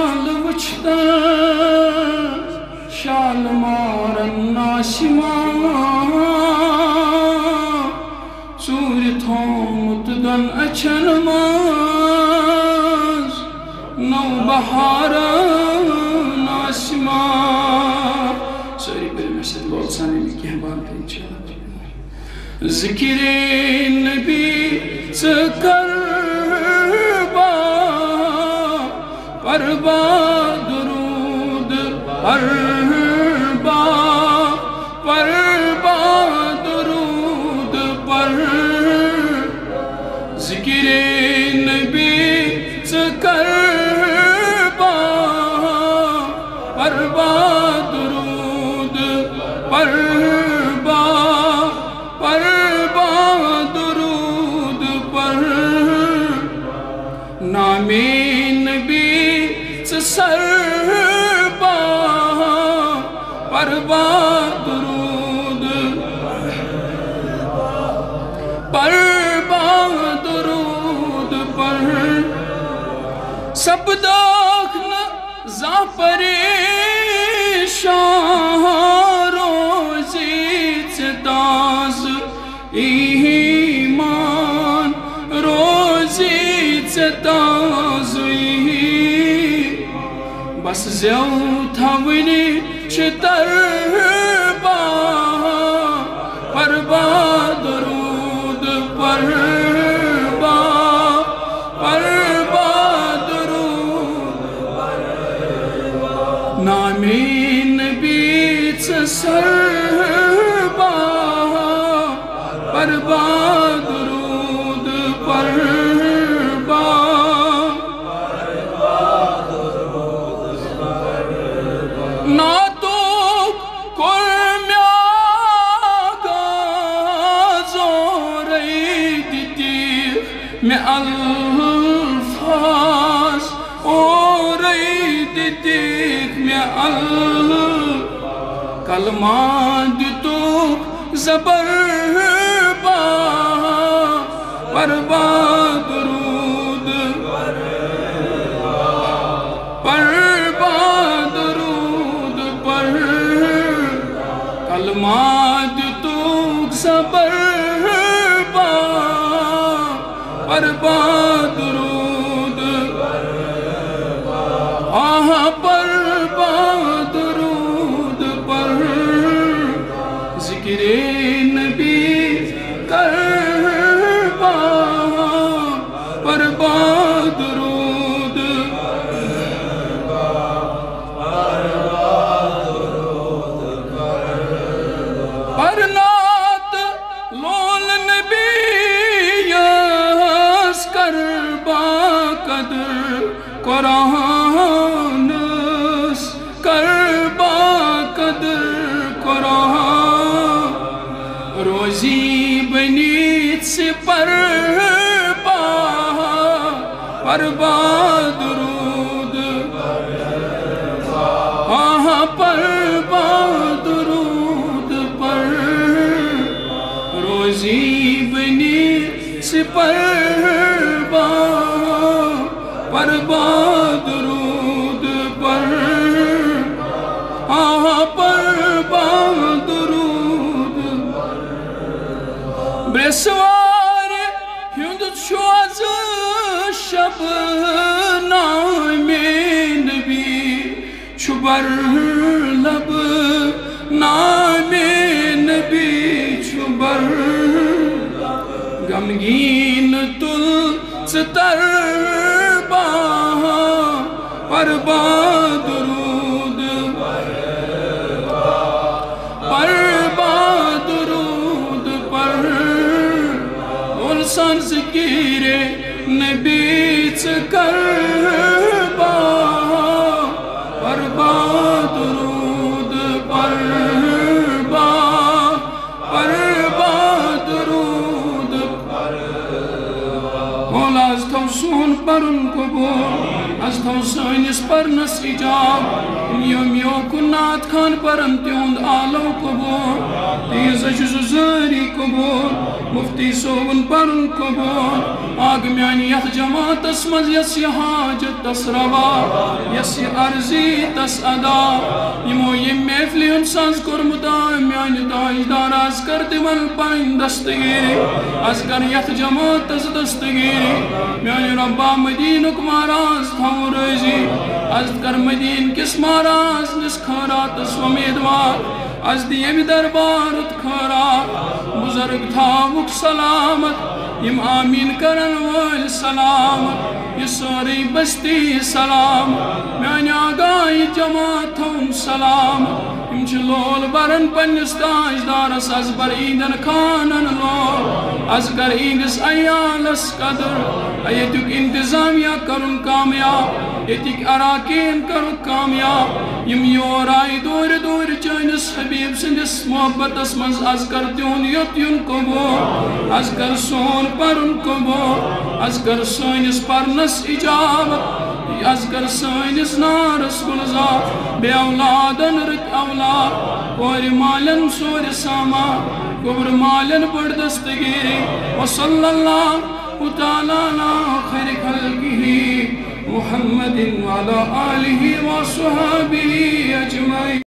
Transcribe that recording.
شال وچھتا شالمار ناشمان ژوٗرِ تھومُت دۄن اَچھن منٛز نو بہارن آسمان سٲری پٔرِو مےٚ سۭتۍ لول سان ییٚلہِ کینٛہہ بانہٕ اِنشاءاللہ ذِکرِ نبی ژٕ کر پربا درود پربا درود پر ذکر نبی ژٕ کر پربا درود پربا درود پر نام نبی سربا پربا درود پر سب داخل زاں پریشان روزی تاز ایمان روزی تاز بس زیو تھاونی چھ تربا پربا درود پربا درود نام نبی ژٕ سربا پربا درود پربا ناتوک کور مےٚ آغاز اورَے دِتِکھ مےٚ الفاظ اورَے دِتِکھ مےٚ کلمہ دِتُکھ زبربا پربا درود کلمہ دِتُکھ زبربا پربا درود پربا درود پر ذکر نبی کربا پربا درود پرنات لول نبی یس کربا قدر قرآنس کربا قدر قرآن روزی بنیت سے پربا درود پربا درود پر روزی بنیت سے پربا درود پر پربا درود برسوار ہند چھوز شب نام نبی چھبر لب نام نبی چھبر غمگین تل ستربا پربا درود پر سان ذکر نبی ژٕ کربا پربا درود پربا درود مولا از تو سون پرن قبول از تھو سٲنِس پرنس اِجاب یوم کُنات خان پرن تِہُنٛد آلو قبوٗل تیٖژ چھُ سُہ زٲری قبوٗل مفتی صوبن پرن قبوٗل آگ میانہِ یتھ جماعتس منٛز یس یہِ حاجت تس روا یس یہِ عرضی تس ادا یِمو ییٚمہِ محفلہِ ہُنٛد ساز کوٚرمُت میانہِ تاجدار آز کر تِمن پنٕنۍ دستگیٖری آز کر یتھ جماعتس دستگیٖری میانہِ رۄبا مدیٖنُک مہراز تھاوُن رٲضی آز کر مدیٖن کِس مہراز نِس خٲراتس اُمیدوار آز دِ ییٚمہِ دربارُک خٲرات بُزرگ تھاوُکھ سلامت یِم آمیٖن کرن وٲلۍ سلامت یہِ سٲرٕے بستی سلامت میانہِ آگاہی جماعت تھاوُن سلامت یِم چھِ لول برن پننِس تاجدارس از بر عیٖدن خانن لول از کر عیٖدِس عیالس قدر ییٚتیُک انتظامیہ کرُن کامیاب ییٚتِکۍ اراکیٖن کرُکھ کامیاب یِم یور آیہِ دوٗرِ دوٗرِ چٲنِس حبیٖب سٕنٛدِس محبتس منٛز از کر تِہُنٛد یوٚت یُن قبوٗل از کر سون پرُن قبوٗل از کر سٲنِس پرنس اِجابت از کر سٲنِس نارس گُلزار بے اولادن رٕتۍ اولاد کورِ مالٮ۪ن ژورِ سامان گوٚبرٕ مالٮ۪ن بٔڑ دستگیٖری وصلی اللہ تعالیٰ علی خیر خلقہ محمد وعلی آلہ وصحبہ اجمعین.